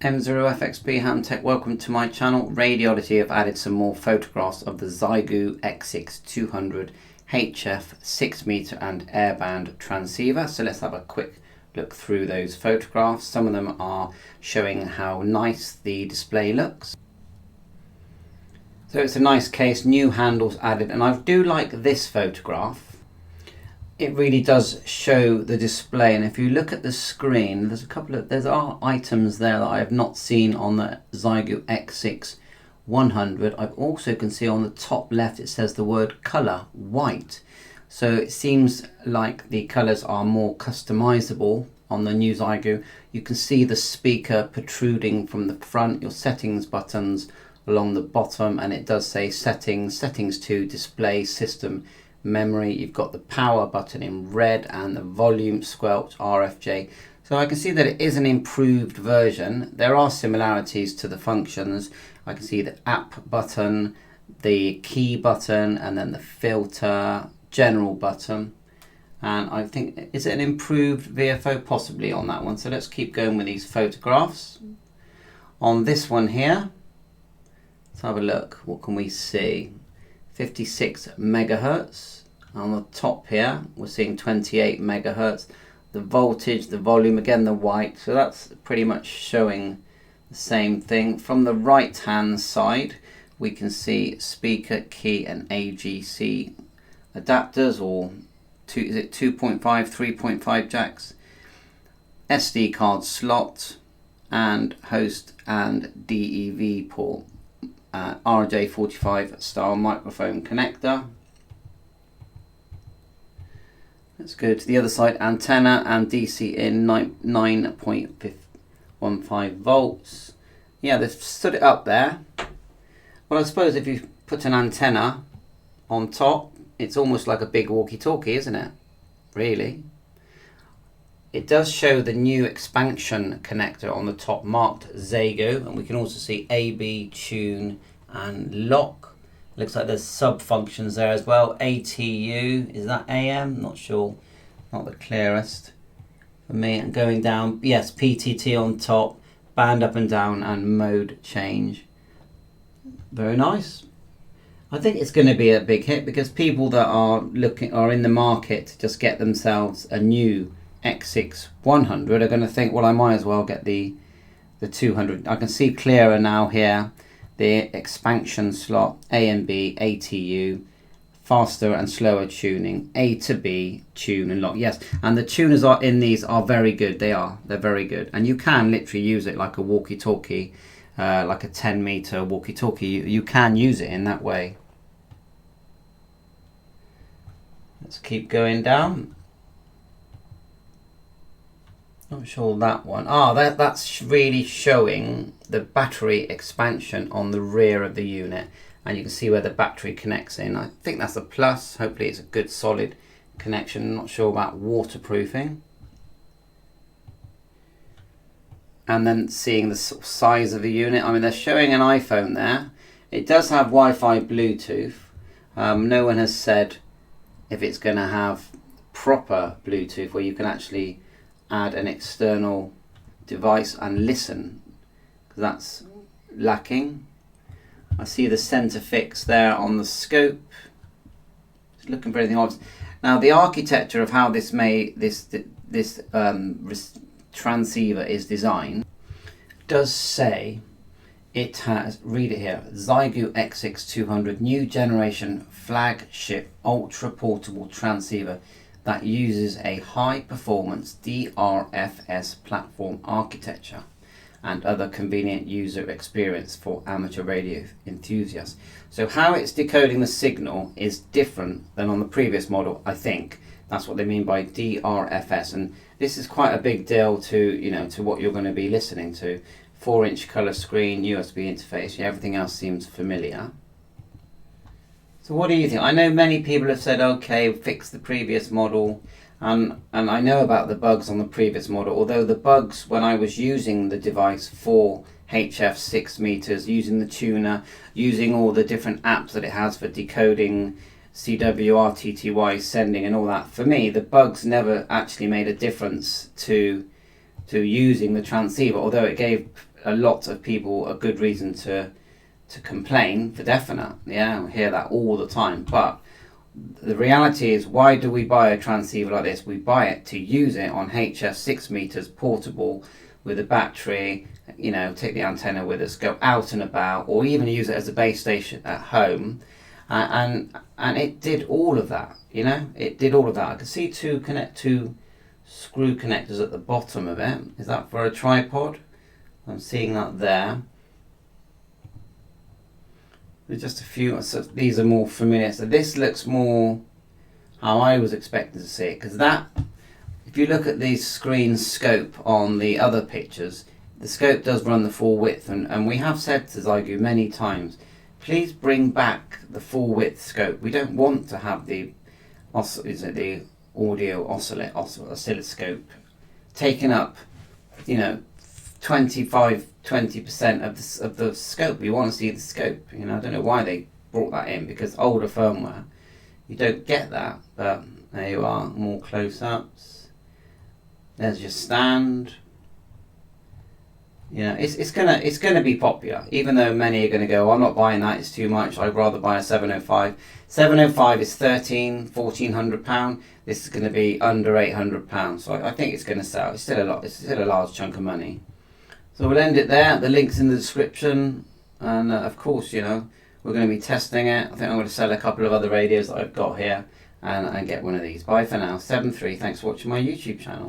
M0FXB Hamtech, welcome to my channel. Radioddity have added some more photographs of the Xiegu X6200 HF 6 meter and airband transceiver. So let's have a quick look through those photographs. Some of them are showing how nice the display looks. So it's a nice case, new handles added, and I do like this photograph. It really does show the display, and if you look at the screen, there are items there that I have not seen on the Xiegu X6100. I also can see on the top left it says the word color, white. So it seems like the colors are more customizable on the new Xiegu. You can see the speaker protruding from the front, your settings buttons along the bottom, and it does say settings to display system memory. You've got the power button in red and the volume squelch RFJ. So I can see that it is an improved version. There are similarities to the functions. I can see the app button, the key button, and then the filter general button. And I think, is it an improved VFO? Possibly on that one. So let's keep going with these photographs. On this one here, let's have a look. What can we see? 56 megahertz. On the top here we're seeing 28 megahertz. The voltage, the volume, again the white, so that's pretty much showing the same thing. From the right hand side we can see speaker, key and AGC adapters, or is it 2.5, 3.5 jacks, SD card slot, and host and DEV port. RJ45 style microphone connector. Let's go to the other side. Antenna and DC in 9.15 volts. Yeah, they've stood it up there. Well, I suppose if you put an antenna on top, it's almost like a big walkie-talkie, isn't it? Really. It does show the new expansion connector on the top marked Xiegu, and we can also see AB, tune and lock. Looks like there's sub functions there as well. ATU, is that AM? Not sure, not the clearest for me. And going down, yes, PTT on top, band up and down and mode change. Very nice. I think it's going to be a big hit because people that are in the market to just get themselves a new X6100 are going to think, well, I might as well get the 200. I can see clearer now here, the expansion slot, A and B, ATU, faster and slower tuning, A to B, tune and lock. Yes, and the tuners are in these are very good. They're very good, and you can literally use it like a walkie-talkie, like a 10-meter walkie-talkie. You can use it in that way. Let's keep going down. Not sure that one. That's really showing the battery expansion on the rear of the unit, and you can see where the battery connects in. I think that's a plus. Hopefully it's a good solid connection. Not sure about waterproofing. And then seeing the sort of size of the unit. I mean, they're showing an iPhone there. It does have Wi-Fi, Bluetooth. No one has said if it's going to have proper Bluetooth where you can actually add an external device and listen, because that's lacking. I see the center fix there on the scope. Just looking for anything obvious. Now the architecture of how this transceiver is designed does say it has, read it here, Xiegu X6200 new generation flagship ultra portable transceiver that uses a high-performance DRFS platform architecture and other convenient user experience for amateur radio enthusiasts. So how it's decoding the signal is different than on the previous model, I think. That's what they mean by DRFS, and this is quite a big deal to what you're going to be listening to. 4-inch color screen, USB interface, everything else seems familiar. So what do you think? I know many people have said, okay, fix the previous model, and I know about the bugs on the previous model, although the bugs when I was using the device for HF 6 meters, using the tuner, using all the different apps that it has for decoding, CW, RTTY, sending and all that, for me the bugs never actually made a difference to using the transceiver, although it gave a lot of people a good reason to complain, for definite. Yeah, we hear that all the time. But the reality is, why do we buy a transceiver like this? We buy it to use it on HS 6 meters portable with a battery, you know, take the antenna with us, go out and about, or even use it as a base station at home. And it did all of that, you know, it did all of that. I could see two screw connectors at the bottom of it. Is that for a tripod? I'm seeing that there. There's just a few, so these are more familiar. So this looks more how I was expecting to see it, because that, if you look at the screen scope on the other pictures, the scope does run the full width, and we have said to Xiegu many times, please bring back the full width scope. We don't want to have the audio oscilloscope taking up, you know, 20% of the scope. We want to see the scope. You know, I don't know why they brought that in, because older firmware, you don't get that. But there you are, more close-ups. There's your stand. You know, it's gonna be popular, even though many are gonna go, oh, I'm not buying that, it's too much, I'd rather buy a 705. 705 is £1,400. This is gonna be under £800. So I think it's gonna sell. It's still a lot. It's still a large chunk of money. So we'll end it there. The link's in the description, and of course, you know, we're going to be testing it. I think I'm going to sell a couple of other radios that I've got here and get one of these. Bye for now. 7-3. Thanks for watching my YouTube channel.